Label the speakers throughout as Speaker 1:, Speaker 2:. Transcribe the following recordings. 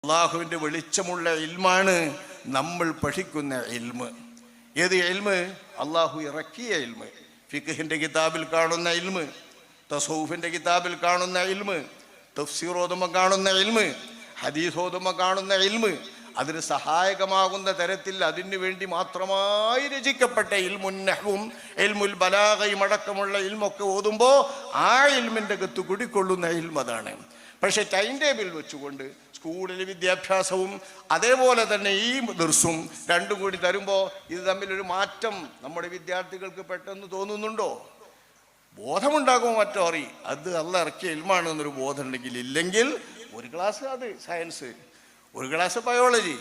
Speaker 1: അള്ളാഹുവിൻ്റെ വെളിച്ചമുള്ള ഇൽമാണ് നമ്മൾ പഠിക്കുന്ന ഇൽമ്. ഏത് ഇൽമ്? അള്ളാഹു ഇറക്കിയ ഇൽമ്. ഫിഖ്ഹിൻ്റെ കിതാബിൽ കാണുന്ന ഇൽമ്, തസൗഫിൻ്റെ കിതാബിൽ കാണുന്ന ഇൽമ്, തഫ്സീർ ഓതുമ്പോൾ കാണുന്ന ഇൽമ്, ഹദീസ് ഓതുമ്പോൾ കാണുന്ന ഇൽമ്, അതിന് സഹായകമാകുന്ന തരത്തിൽ അതിനു വേണ്ടി മാത്രമായി രചിക്കപ്പെട്ട ഇൽമുൻ നഹ്വും ഇൽമുൽ ബലാഗയും അടക്കമുള്ള ഇൽമൊക്കെ ഓതുമ്പോൾ ആ ഇൽമിൻ്റെ അകത്ത് കുടിക്കൊള്ളുന്ന ഇൽമ് അതാണ്. പക്ഷേ ടൈം ടേബിൾ വെച്ചുകൊണ്ട് സ്കൂളിലെ വിദ്യാഭ്യാസവും അതേപോലെ തന്നെ ഈ ദർസും രണ്ടും കൂടി തരുമ്പോൾ ഇത് തമ്മിലൊരു മാറ്റം നമ്മുടെ വിദ്യാർത്ഥികൾക്ക് പെട്ടെന്ന് തോന്നുന്നുണ്ടോ? ബോധമുണ്ടാകുമോ? മറ്റോ അത് അള്ളാഹ് ഇറക്കിയ ഇൽമാണ് എന്നൊരു ബോധം ഉണ്ടെങ്കിൽ. ഇല്ലെങ്കിൽ ഒരു ക്ലാസ് അത് സയൻസ്, ഒരു ക്ലാസ് ബയോളജി,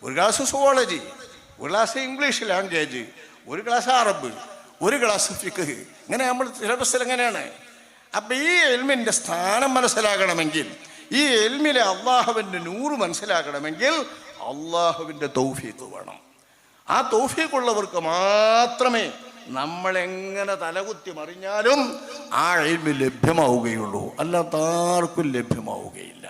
Speaker 1: ഒരു ക്ലാസ് സുവോളജി, ഒരു ക്ലാസ് ഇംഗ്ലീഷ് ലാംഗ്വേജ്, ഒരു ക്ലാസ് അറബ്, ഒരു ക്ലാസ് ഫിഖ്, ഇങ്ങനെ നമ്മൾ സിലബസിൽ എങ്ങനെയാണ്. അപ്പം ഈ എൽമിൻ്റെ സ്ഥാനം മനസ്സിലാകണമെങ്കിൽ, ഈ എൽമിലെ അള്ളാഹുവിൻ്റെ നൂറ് മനസ്സിലാക്കണമെങ്കിൽ അള്ളാഹുവിൻ്റെ തൗഫീഖ് വേണം. ആ തൗഫീഖുള്ളവർക്ക് മാത്രമേ നമ്മളെങ്ങനെ തലകുത്തി മറിഞ്ഞാലും ആ എൽമ് ലഭ്യമാവുകയുള്ളൂ. അല്ലാത്ത ആർക്കും ലഭ്യമാവുകയില്ല.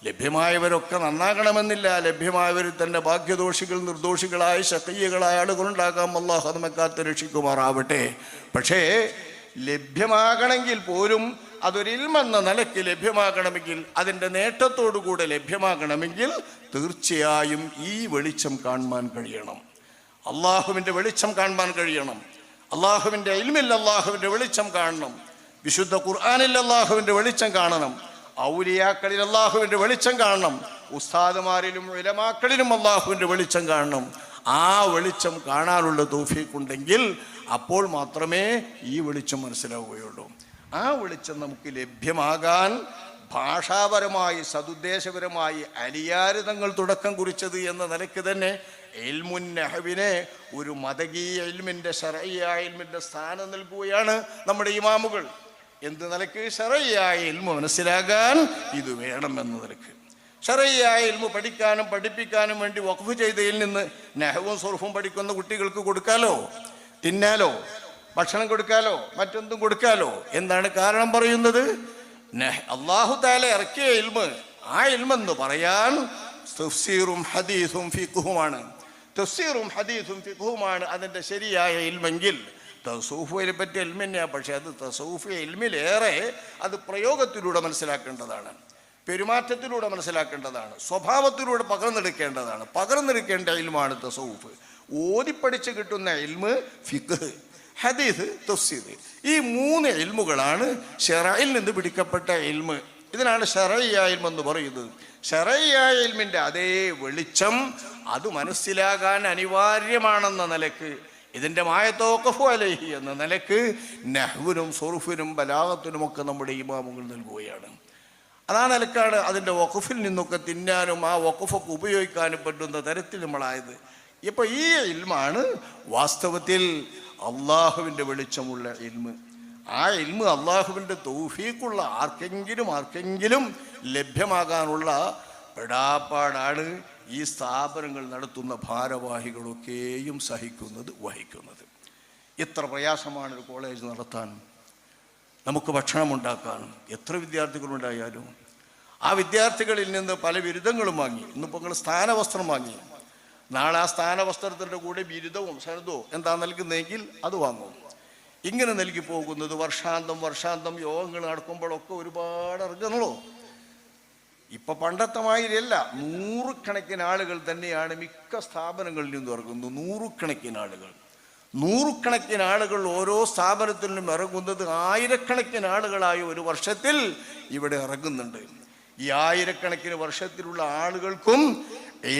Speaker 1: ലഭ്യമായവരൊക്കെ നന്നാകണമെന്നില്ല. ലഭ്യമായവരിൽ തന്നെ ഭാഗ്യദോഷികൾ, നിർദോഷികളായ ശഖീയകളായ ആളുകളുണ്ടാകാം. അല്ലാഹു നമ്മെ കാത്ത് രക്ഷിക്കുമാറാവട്ടെ. പക്ഷേ ലഭ്യമാകണമെങ്കിൽ പോലും അതൊരു ഇൽമെന്ന നിലയ്ക്ക് ലഭ്യമാകണമെങ്കിൽ, അതിൻ്റെ നേട്ടത്തോടുകൂടെ ലഭ്യമാകണമെങ്കിൽ തീർച്ചയായും ഈ വെളിച്ചം കാണുവാൻ കഴിയണം. അള്ളാഹുവിൻ്റെ വെളിച്ചം കാണുവാൻ കഴിയണം. അള്ളാഹുവിൻ്റെ ഇൽമിൽ അള്ളാഹുവിൻ്റെ വെളിച്ചം കാണണം. വിശുദ്ധ ഖുർആനിൽ അള്ളാഹുവിൻ്റെ വെളിച്ചം കാണണം. ഔലിയാക്കളിൽ അള്ളാഹുവിൻ്റെ വെളിച്ചം കാണണം. ഉസ്താദുമാരിലും ഉലമാക്കളിലും അള്ളാഹുവിൻ്റെ വെളിച്ചം കാണണം. ആ വെളിച്ചം കാണാനുള്ള തൗഫീഖ് ഉണ്ടെങ്കിൽ അപ്പോൾ മാത്രമേ ഈ വെളിച്ചം മനസ്സിലാവുകയുള്ളൂ. ആ വെളിച്ചം നമുക്ക് ലഭ്യമാകാൻ ഭാഷാപരമായി സതുദ്ദേശപരമായി അലിയാർ തങ്ങൾ തുടക്കം കുറിച്ചത് എന്ന നിലയ്ക്ക് തന്നെ ഇൽമുൻ നഹ്വിനെ ഒരു മതകീയ ഇൽമിൻ്റെ ശർഈയായ ഇൽമിൻ്റെ സ്ഥാനം നൽകുകയാണ് നമ്മുടെ ഇമാമുകൾ. എന്ത് നിലയ്ക്ക്? ശർഈയായ ഇൽമു മനസ്സിലാകാൻ ഇത് വേണമെന്ന നിലയ്ക്ക്. ശർഈയായ ഇൽമു പഠിക്കാനും പഠിപ്പിക്കാനും വേണ്ടി വഖഫ് ചെയ്തതിൽ നിന്ന് നഹ്വും സർഫും പഠിക്കുന്ന കുട്ടികൾക്ക് കൊടുക്കാലോ, തിന്നാലോ, ഭക്ഷണം കൊടുക്കാലോ, മറ്റെന്തും കൊടുക്കാലോ. എന്താണ് കാരണം പറയുന്നത്? അല്ലാഹു തആല ഇറക്കിയ ഇൽമ്, ആ ഇൽമെന്ന് പറയാൻ തഫ്സീറും ഹദീസും ഫിഖ്ഹുമാണ്. തഫ്സീറും ഹദീസും ഫിഖ്ഹുമാണ് അതിൻ്റെ ശരിയായ ഇൽമെങ്കിൽ. തസൗഫിനെ പറ്റിയ ഇൽമിനെയാണ്. പക്ഷേ അത് തസൗഫ് ഇൽമിലേറെ അത് പ്രയോഗത്തിലൂടെ മനസ്സിലാക്കേണ്ടതാണ്, പെരുമാറ്റത്തിലൂടെ മനസ്സിലാക്കേണ്ടതാണ്, സ്വഭാവത്തിലൂടെ പകർന്നെടുക്കേണ്ടതാണ്. പകർന്നെടുക്കേണ്ട ഇൽമാണ് തസൗഫ്. ഓതിപ്പടിച്ച് കിട്ടുന്ന ഇൽമ് ഫിഖ്, ഹദീസ്, തഫ്സീർ. ഈ മൂന്ന് ഇൽമുകളാണ് ശറഇൽ നിന്ന് പിടിക്കപ്പെട്ട ഇൽമ്. ഇതിനാണ് ശറഈയായ ഇൽമ് എന്ന് പറയുന്നത്. ശറഈയായ ഇൽമിൻ്റെ അതേ വെളിച്ചം അത് മനസ്സിലാകാൻ അനിവാര്യമാണെന്ന നിലക്ക്, ഇതിൻ്റെ മായതവഖഫു അലൈഹി എന്ന നിലക്ക് നഹ്വിനും സർഫിനും ബലാഗത്തിനുമൊക്കെ നമ്മുടെ ഇമാമുകൾ നൽകുകയാണ്. അതാ നിലക്കാണ് അതിൻ്റെ വഖഫിൽ നിന്നൊക്കെ തിന്നാനും ആ വഖഫൊക്കെ ഉപയോഗിക്കാനും പറ്റുന്ന തരത്തിൽ നമ്മളായത്. ഇപ്പോൾ ഈ ഇൽമാണ് വാസ്തവത്തിൽ അള്ളാഹുവിൻ്റെ വെളിച്ചമുള്ള ഇൽമ്. ആ ഇൽമ് അള്ളാഹുവിൻ്റെ തൗഫീഖുള്ള ആർക്കെങ്കിലും ലഭ്യമാകാനുള്ള പെടാപ്പാടാണ് ഈ സ്ഥാപനങ്ങൾ നടത്തുന്ന ഭാരവാഹികളൊക്കെയും വഹിക്കുന്നത്. എത്ര പ്രയാസമാണ് ഒരു കോളേജ് നടത്താൻ, നമുക്ക് ഭക്ഷണം ഉണ്ടാക്കാനും. എത്ര വിദ്യാർത്ഥികളുണ്ടായാലും ആ വിദ്യാർത്ഥികളിൽ നിന്ന് പല ബിരുദങ്ങളും വാങ്ങി. ഇന്നിപ്പോൾ നിങ്ങൾ സ്ഥാനവസ്ത്രം വാങ്ങി, നാളെ ആ സ്ഥാനവസ്ത്രത്തിൻ്റെ കൂടെ ബിരുദവും സനദവും എന്താ നൽകുന്നതെങ്കിൽ അത് വാങ്ങും. ഇങ്ങനെ നൽകി പോകുന്നത് വർഷാന്തം യോഗങ്ങൾ നടക്കുമ്പോഴൊക്കെ ഒരുപാട് ഇറങ്ങുന്നുള്ളൂ. ഇപ്പം പണ്ടത്തെ മാതിരിയല്ല. നൂറുകണക്കിന് ആളുകൾ തന്നെയാണ് മിക്ക സ്ഥാപനങ്ങളിൽ നിന്നും ഇറങ്ങുന്നത്. നൂറുകണക്കിന് ആളുകൾ ഓരോ സ്ഥാപനത്തിൽ നിന്നും ഇറങ്ങുന്നത്. ആയിരക്കണക്കിന് ആളുകളായി ഒരു വർഷത്തിൽ ഇവിടെ ഇറങ്ങുന്നുണ്ട്. ഈ ആയിരക്കണക്കിന് വർഷത്തിലുള്ള ആളുകൾക്കും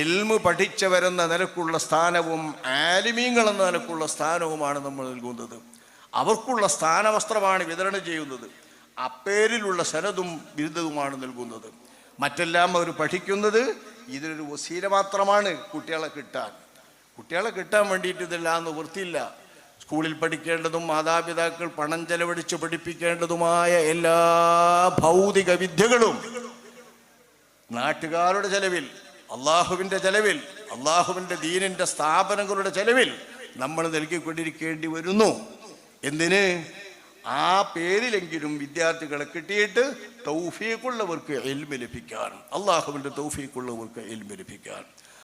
Speaker 1: ഇൽമ് പഠിച്ചവരെന്ന നിലക്കുള്ള സ്ഥാനവും ആലിമീങ്ങൾ എന്ന നിലക്കുള്ള സ്ഥാനവുമാണ് നമ്മൾ നൽകുന്നത്. അവർക്കുള്ള സ്ഥാനവസ്ത്രമാണ് വിതരണം ചെയ്യുന്നത്. അപ്പേരിലുള്ള സനദും ബിരുദവുമാണ് നൽകുന്നത്. മറ്റെല്ലാം അവർ പഠിക്കുന്നത് ഇതിനൊരു വസീല മാത്രമാണ് കുട്ടികളെ കിട്ടാൻ വേണ്ടിയിട്ട്. ഇതെല്ലാം നിവൃത്തിയില്ല. സ്കൂളിൽ പഠിക്കേണ്ടതും മാതാപിതാക്കൾ പണം ചെലവഴിച്ച് പഠിപ്പിക്കേണ്ടതുമായ എല്ലാ ഭൗതിക വിദ്യകളും നാട്ടുകാരുടെ ചെലവിൽ, അള്ളാഹുവിൻ്റെ ചെലവിൽ, അള്ളാഹുവിൻ്റെ ദീനിൻ്റെ സ്ഥാപനങ്ങളുടെ ചെലവിൽ നമ്മൾ നൽകിക്കൊണ്ടിരിക്കേണ്ടി വരുന്നു. എന്തിന്? ആ പേരിലെങ്കിലും വിദ്യാർത്ഥികളെ കിട്ടിയിട്ട് തൗഫീഖുള്ളവർക്ക് ഇൽമ് ലഭിക്കാൻ, അള്ളാഹുവിൻ്റെ തൗഫീഖുള്ളവർക്ക് ഇൽമ് ലഭിക്കാൻ.